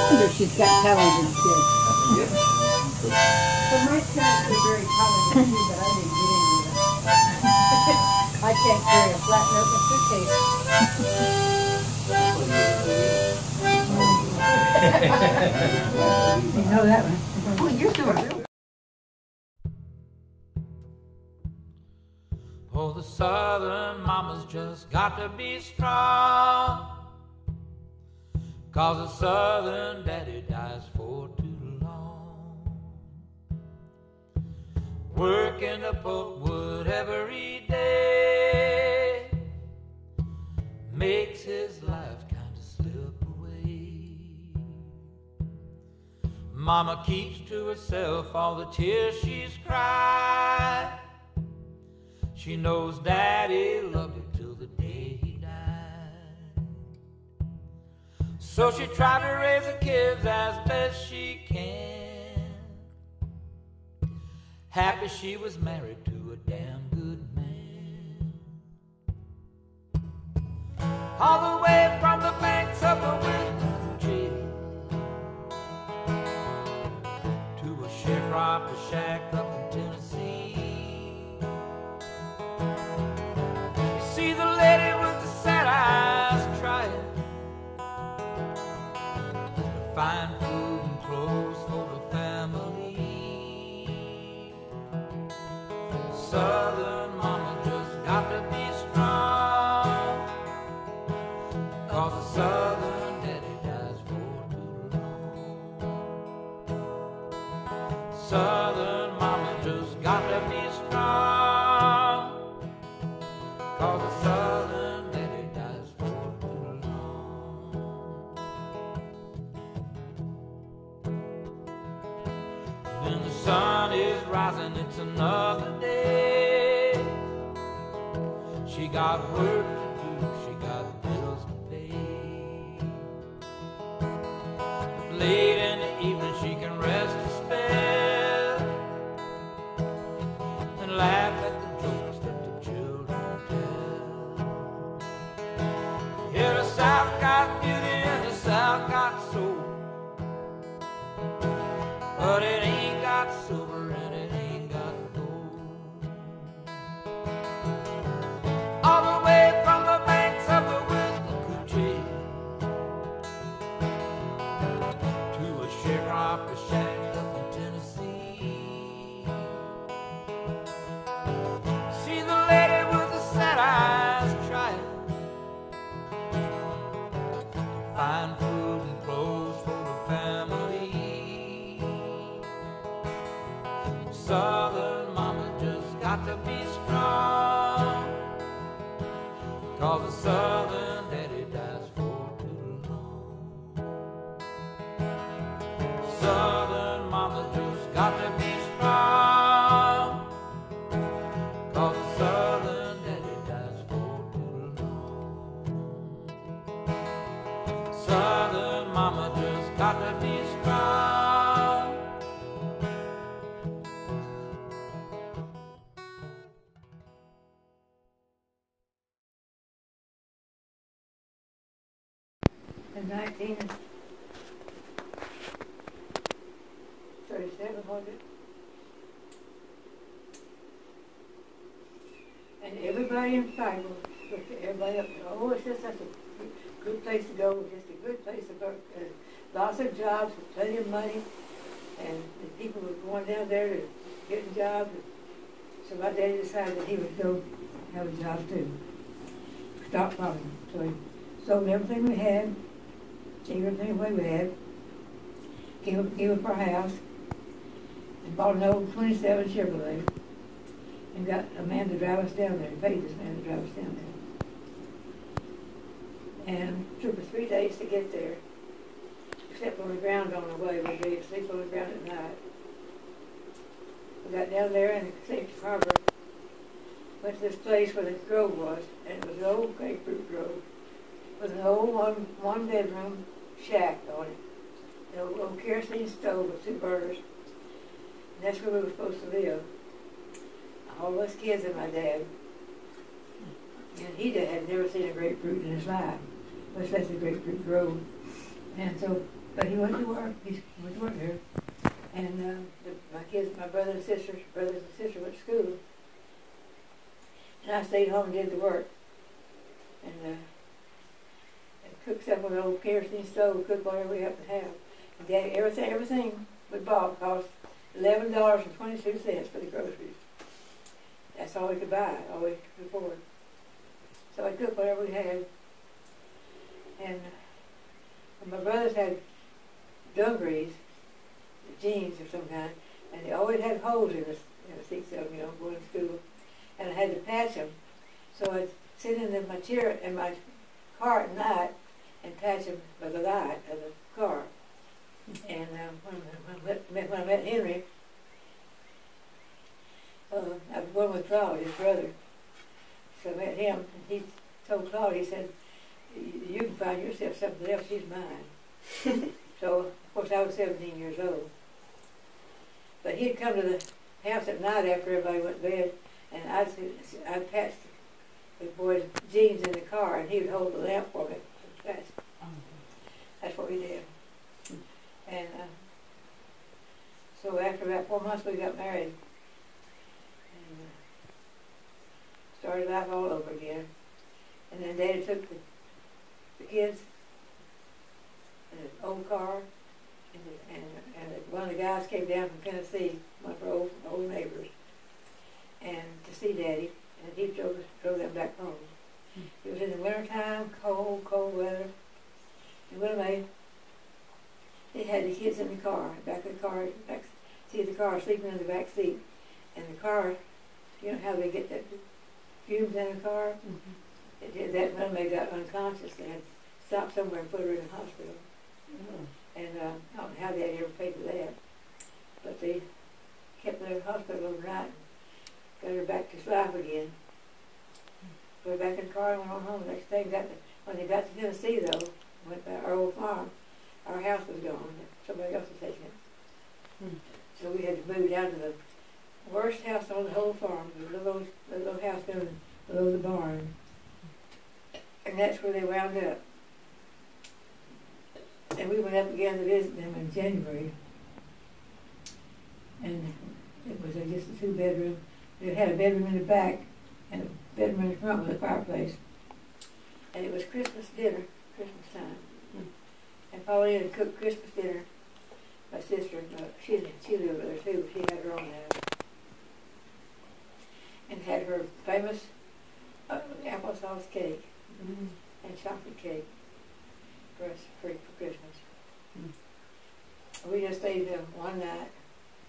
wonder she's got talented kids. Yep. Well, my parents were very talented too, but I didn't get any of them. I can't carry a flat note in a suitcase. You know that one. Oh, you're doing real. Oh, the southern mama's just got to be strong, 'cause the southern daddy dies for too long. Working the pulpwood every day makes his life kind of slip away. Mama keeps to herself all the tears she's cried. She knows Daddy loved her till the day he died. So she tried to raise the kids as best she can, happy she was married to a damn good man. All the way from the banks of the Wisconsin to a sharecropper shack up in Tennessee. See the lady with the sad eyes trying to find food and clothes for the family. Southern mama just got to be strong, 'cause the southern daddy dies for too long. Southern mama just got to be strong, 'cause the southern daddy dies for too long. Then the sun is rising, it's another day. She got work to do, she got bills to pay. Late in the evening she can rest a spell and laugh at the jokes that the children tell. Yeah, the South got beauty and the South got soul, but it ain't got silver and it ain't got gold. All the way from the banks of the Wisconsin to a sharecropper shack up in Tennessee. See the lady with the sad eyes trying to find food and clothes for the family. Southern mama just got to be strong, 'cause the southern daddy dies for too long. Southern mama just got to be strong, 'cause the southern daddy dies for too long. Southern mama just got to be strong. In 1937, was it? And everybody in Chicago looked at everybody up. Oh, it's just such a good place to go. Just a good place to work. Lots of jobs, with plenty of money, and the people were going down there to get a job. So my daddy decided that he would go have a job too. Stop farming. So he sold everything we had, gave everything away we had, gave up our house, and bought an old 27 Chevrolet, and got a man to drive us down there, paid this man to drive us down there. And it took us 3 days to get there. Slept on the ground on the way. We were to sleep on the ground at night. We got down there in the Safety Harbor, went to this place where the grove was, and it was an old grapefruit grove with an old one-bedroom shack on it, an old kerosene stove with 2 burners, and that's where we were supposed to live. All us kids and my dad. And he had never seen a grapefruit in his life, much less a grapefruit grove. And so, but he went to work. He went to work there. And my kids, my brothers and sisters went to school. And I stayed home and did the work. And cooked stuff on an old kerosene stove, cooked whatever we happened to have. And Daddy, everything we bought cost $11.22 for the groceries. That's all we could buy, all we could afford. So I cooked whatever we had. And my brothers had dungarees, jeans of some kind, and they always had holes in the seats of them, you know, going to school. And I had to patch them. So I'd sit in my chair in my car at night and patch them by the light of the car. And when I met Henry, I was going with Claude, his brother. So I met him, and he told Claude, he said, you can find yourself something else, she's mine. So, of course, I was 17 years old. But he'd come to the house at night after everybody went to bed, and I'd patch the boy's jeans in the car, and he would hold the lamp for me. That's what we did. And so after about 4 months, we got married. And started life all over again. And then Daddy took the kids in an old car, and one of the guys came down from Tennessee, one of our old neighbors, and to see Daddy, and he drove them back home. It was in the wintertime, cold weather. And Willie Mae, they had the kids in the car, back of the car, back seat of the car, sleeping in the back seat. And the car, you know how they get that fumes in the car? Mm-hmm. It did that. Willie Mae got unconscious. They had stopped somewhere and put her in the hospital. Mm-hmm. And I don't know how they had ever paid for that. But they kept her in the hospital overnight and got her back to life again. Put her back in the car and went on home. The next day, when they got to Tennessee, though, went by our old farm, our house was gone. Somebody else was taking it. So we had to move down to the worst house on the whole farm, the little house down below the barn. And that's where they wound up. And we went up again to visit them in January. And it was just a 2-bedroom. It had a bedroom in the back and a bedroom in the front with a fireplace. And it was Christmas dinner, Christmas time. And Pauline had cooked Christmas dinner. My sister, she lived with her too. She had her own house. And had her famous applesauce cake and chocolate cake for us for Christmas. We just stayed there one night,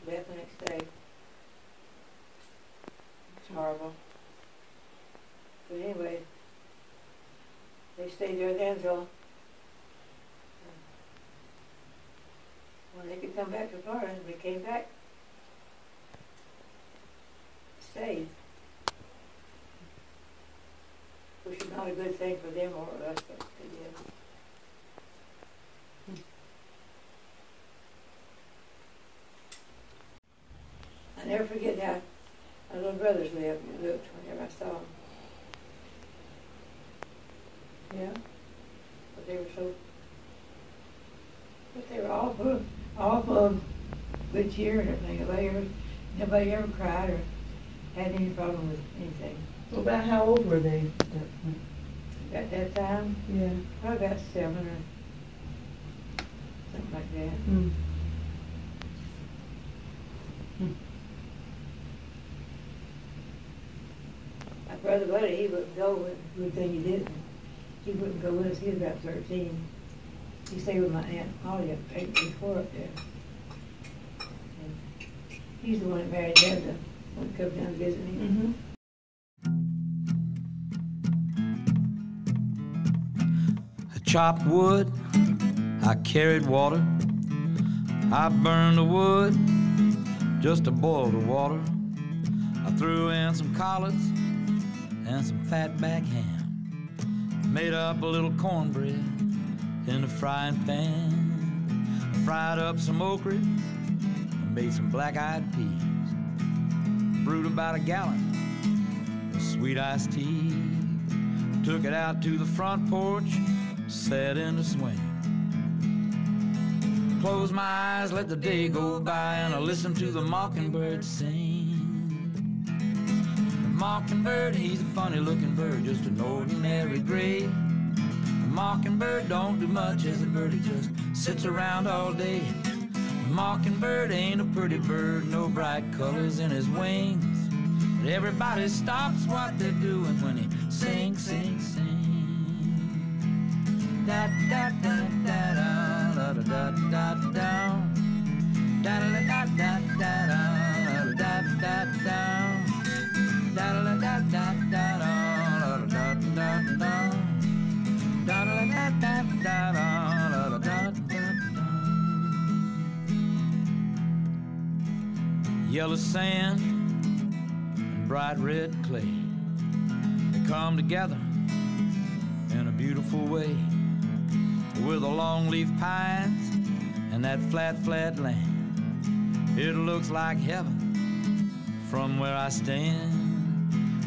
left the next day. It's horrible. But anyway, they stayed there then until when they could come back to Florida, and we came back, stayed. Which is not a good thing for them or us, but they did. I never forget how my little brothers looked whenever I saw them. Yeah, but they were all full of good cheer and everything. Nobody ever cried or had any problem with anything. Well, about how old were they At that time? Yeah. Probably about 7 or something like that. My brother Buddy, he wouldn't go with, good thing he didn't. He wouldn't go with us. He was about 13. He stayed with my Aunt Polly up 84 up there. And he's the one that married Linda when he comes down to visit me. I chopped wood, I carried water, I burned the wood just to boil the water. I threw in some collards and some fatback ham. Made up a little cornbread in the frying pan. I fried up some okra and made some black-eyed peas. Brewed about a gallon of sweet iced tea. Took it out to the front porch, sat in the swing. Close my eyes, let the day go by, and I listen to the mockingbird sing. The mockingbird, he's a funny looking bird, just an ordinary gray. The mockingbird don't do much as a bird, he just sits around all day. The mockingbird ain't a pretty bird, no bright colors in his wings, but everybody stops what they're doing when he sings, sings, sings. Da da da da da da da da da da da da da da da da da. Yellow sand and bright red clay, they come together in a beautiful way, with the longleaf pines and that flat, flat land. It looks like heaven from where I stand.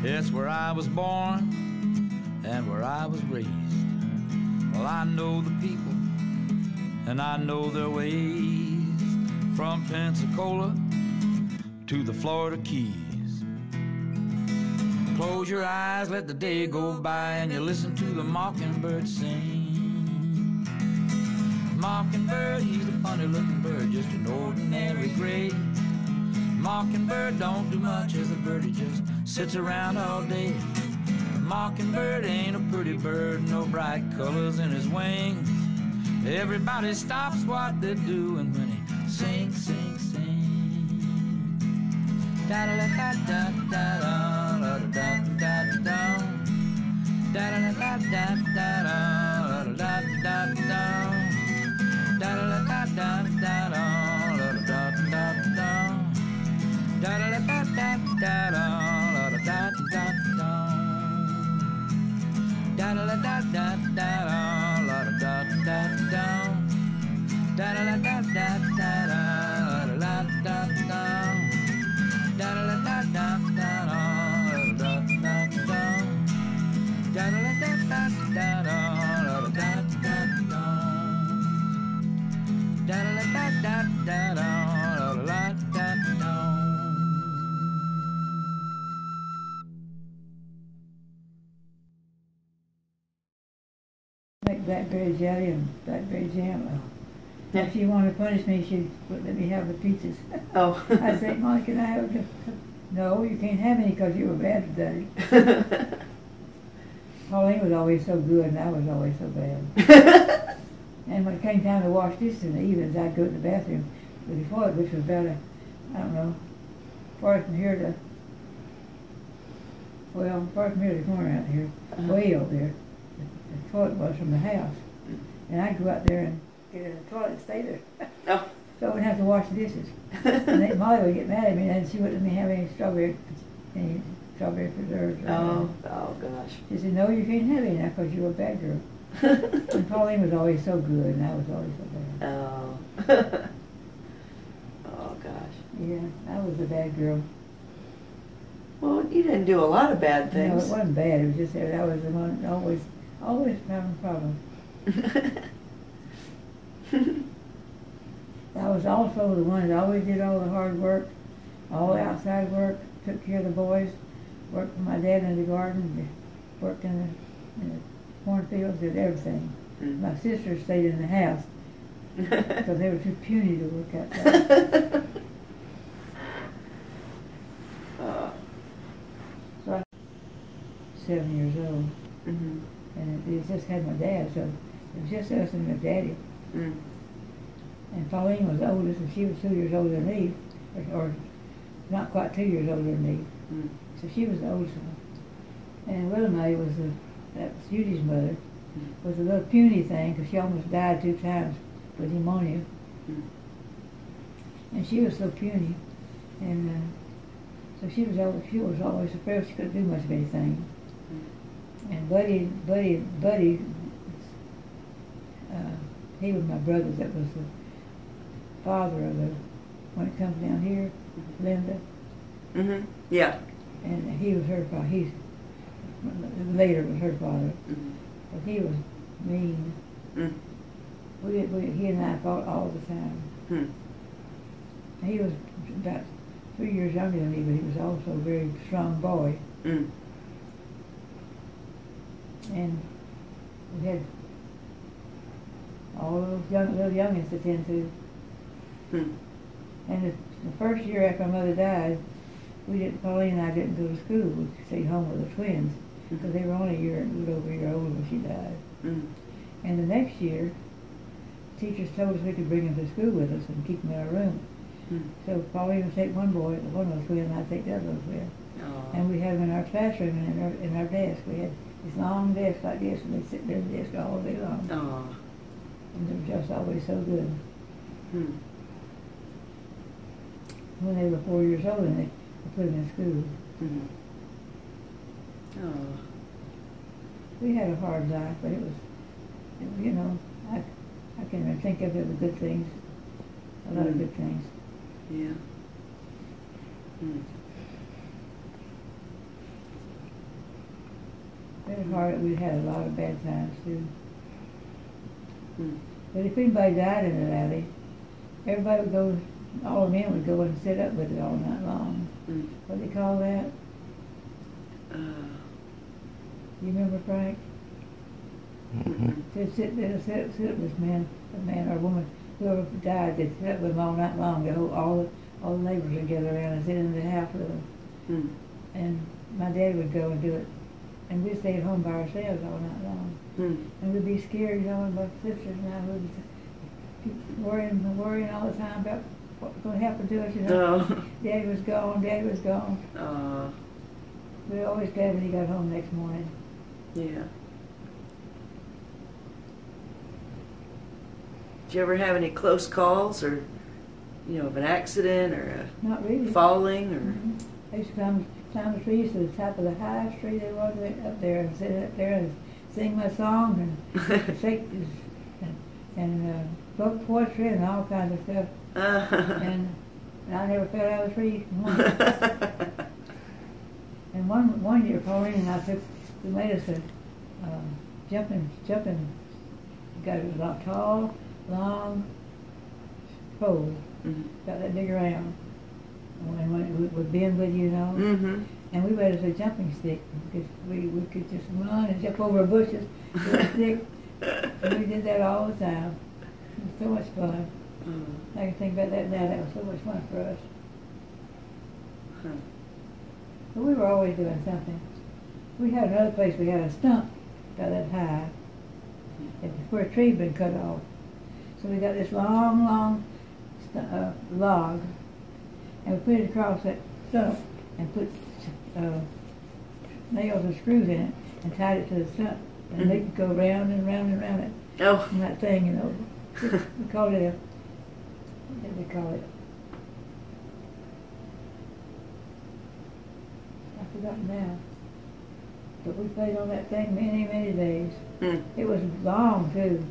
It's where I was born and where I was raised. Well, I know the people and I know their ways, from Pensacola to the Florida Keys. Close your eyes, let the day go by, and you listen to the mockingbird sing. Mockingbird, he's a funny looking bird, just an ordinary gray. Mockingbird don't do much as a bird, he just sits around all day. Mockingbird ain't a pretty bird, no bright colors in his wings. Everybody stops what they're doing when he sings, sings, sings. Da da da da da da da da da da da da da da da da. Da da da da da da da da da. Da da da da da da da da da. Da da da da da da da da da. Da da da da da da da da da. Da da da da da da da da da. Da da da da da da da da da. Da da da da da da da da da. Make blackberry jelly and blackberry jam. If she wanted to punish me, she'd let me have the pieces. Oh. I'd say, Molly, can I have a... No, you can't have any because you were bad today. Pauline was always so good and I was always so bad. And when it came time to wash dishes in the evenings, I'd go to the bathroom with the toilet, which was about I don't know, far from here to, well, far from here to the corner out here, way over there. The toilet was from the house. And I'd go out there and get in the toilet and stay there. Oh. So I wouldn't have to wash the dishes. And then Molly would get mad at me and she wouldn't let me have any strawberry preserves. Oh gosh. She said, no, you can't have any now because you're a bad girl. And Pauline was always so good and I was always so bad. Oh. Oh gosh. Yeah, I was a bad girl. Well, you didn't do a lot of bad No, things. it wasn't bad. It was just that I was the one always having problems. I was also the one that always did all the hard work, all the outside work, took care of the boys, worked for my dad in the garden, worked in the cornfields, did everything. My sisters stayed in the house because they were too puny to work outside. So I was 7 years old, and it just had my dad, so it was just us and my daddy. And Pauline was the oldest, and she was 2 years older than me, or not quite 2 years older than me. So she was the oldest one. And Willamette was that was Judy's mother, was a little puny thing because she almost died 2 times with pneumonia. And she was so puny, and so she was always afraid she couldn't do much of anything. And Buddy, he was my brother. That was the father of when it comes down here, Linda. Yeah. And he was her father. He later was her father. But he was mean. He and I fought all the time. He was about 3 years younger than me, but he was also a very strong boy. And we had all those little youngins to tend to. And the first year after my mother died, Pauline and I didn't go to school. We stayed home with the twins because they were only a little over a year older when she died. And the next year, teachers told us we could bring them to school with us and keep them in our room. So Pauline would take one boy, one of the twins, and I'd take the other twin. And we had them in our classroom and in our desk. We had this long desk like this, and they'd sit there at the desk all day long. And they were just always so good. When they were 4 years old, and they put them in school. We had a hard life, but it was, you know, I can even think of it with good things, a lot of good things. Yeah. It was hard. We had a lot of bad times too. But if anybody died in the alley, everybody would go. All the men would go and sit up with it all night long. What do they call that? You remember, Frank? They'd sit up with this man, a man or a woman, whoever died, they'd sit up with them all night long. All the neighbors would gather around and sit in the house with them. And my dad would go and do it. And we'd stay at home by ourselves all night long. And we'd be scared, you know, and my sisters and I would keep worrying all the time about what was going to happen to us, you know. Daddy was gone, Daddy was gone. We were always glad when he got home next morning. Yeah. Did you ever have any close calls, or, you know, of an accident, or Not really. falling, or? I used to climb the trees to the top of the highest tree there was up there and sit up there and sing my song and shake and book poetry and all kinds of stuff. And I never fell out of the tree once. And one year, Pauline and I we made us a jumping, got a tall, long pole, about that big around. And when it would bend with you know. And we made us a jumping stick because we could just run and jump over bushes with a stick. And we did that all the time. It was so much fun. I can think about that now. That was so much fun for us. But we were always doing something. We had another place, we had a stump about that high, where a tree had been cut off. So we got this long log, and we put it across that stump and put nails and screws in it and tied it to the stump. And they could go round and round and round it. And that thing, you know. We called it what did they call it? I've forgotten now. But we played on that thing many, many days. It was long too. It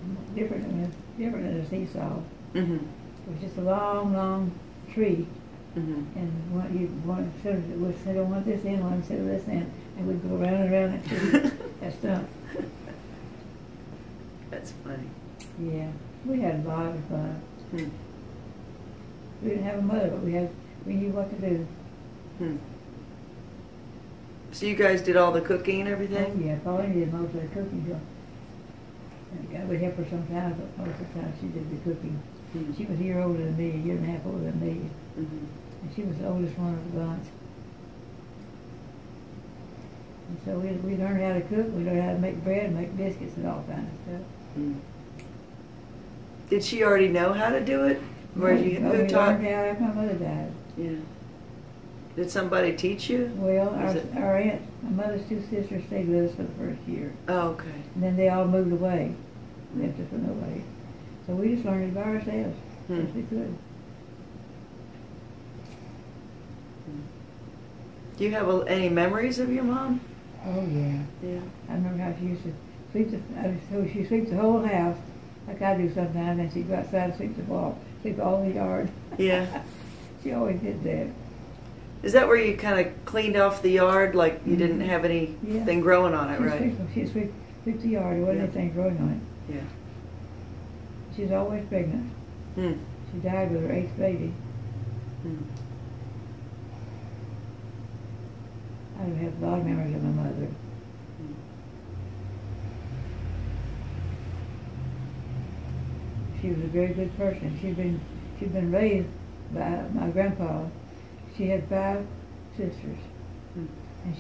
was different than a seesaw. It was just a long tree. And you would sit on one this end, one sit on this end, and we'd go round and round that tree. That stump. That's funny. Yeah, we had a lot of fun. We didn't have a mother, but we knew what to do. So you guys did all the cooking and everything? Oh, yeah, Pauline did most of the cooking. I would help her sometimes, but most of the time she did the cooking. She was a year older than me, a year and a half older than me. And she was the oldest one of the bunch. And so we learned how to cook, we learned how to make bread, make biscuits and all kinds of stuff. Did she already know how to do it? Or who we taught? learned how after my mother died. Yeah. Did somebody teach you? Well, our aunt, my mother's two sisters stayed with us for the first year. Oh, okay. And then they all moved away, left us with nobody. So we just learned it by ourselves, as we could. Do you have any memories of your mom? Oh, yeah. Yeah. I remember how she used to sweep she sweeps the whole house, like I do sometimes, and she'd go outside and sweep the wall, sweep all the yard. Yeah. She always did that. Is that where you kind of cleaned off the yard, like you didn't have anything growing on it, right? She'd sweep the yard, there wasn't anything growing on it. Yeah. She's always pregnant. Hmm. She died with her 8th baby. Hmm. I have a lot of memories of my mother. She was a very good person. She'd been raised by my grandpa. She had 5 sisters, and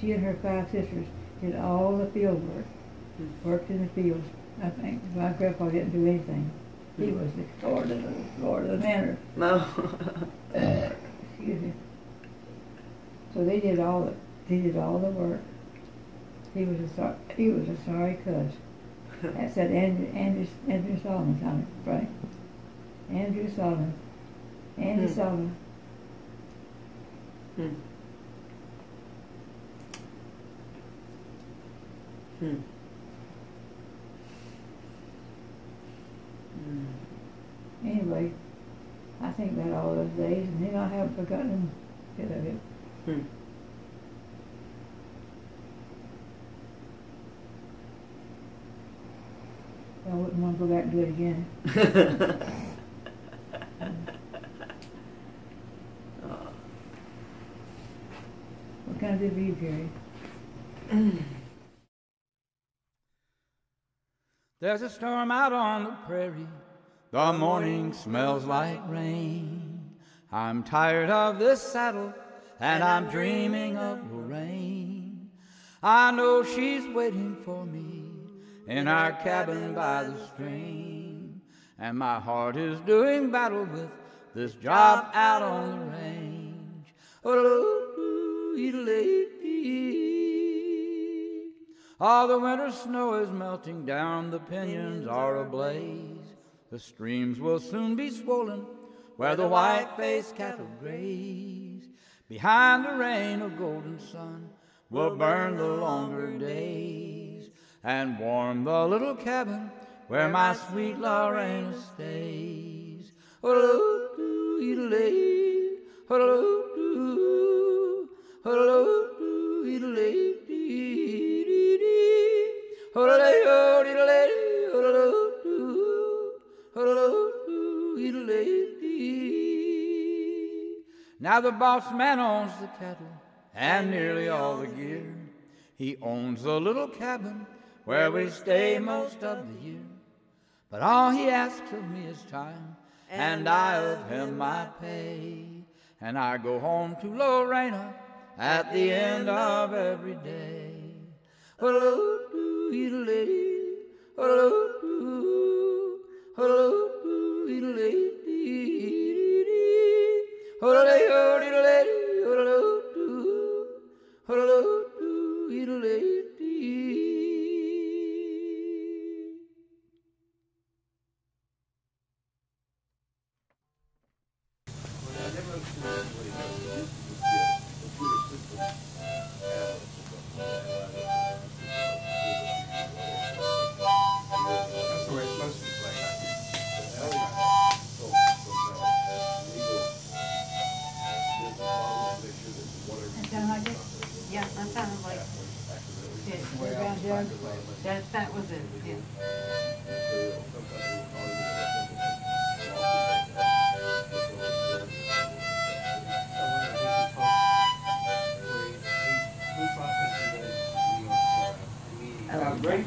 she and her 5 sisters did all the field work. Worked in the fields. I think my grandpa didn't do anything. He was the lord of the manor. No. Excuse me. So they did all the work. He was a sorry cuss. That said Andrew Solomon's on it, Frank. Andrew Solomon. Andy Solomon. Hmm. Hmm. Anyway, I think about all those days, and then I haven't forgotten a bit of it. Hmm. I wouldn't want to go back and do it again. What kind of good for you, Gary? There's a storm out on the prairie. The morning smells like rain. I'm tired of this saddle, and I'm dreaming of Lorraine. I know she's waiting for me in our cabin by the stream, and my heart is doing battle with this job out on the range. All the winter snow is melting down, the pinyons are ablaze. The streams will soon be swollen where the white-faced cattle graze. Behind the rain, a golden sun will burn the longer days and warm the little cabin where my sweet Lorena stays. Now the boss man owns the cattle and nearly all the gear. He owns the little cabin where we stay most of the year. But all he asks of me is time, and I of him my pay. And I go home to Lorena at the end of every day. Yeah, that sounded like it. That was it. Yeah. Great.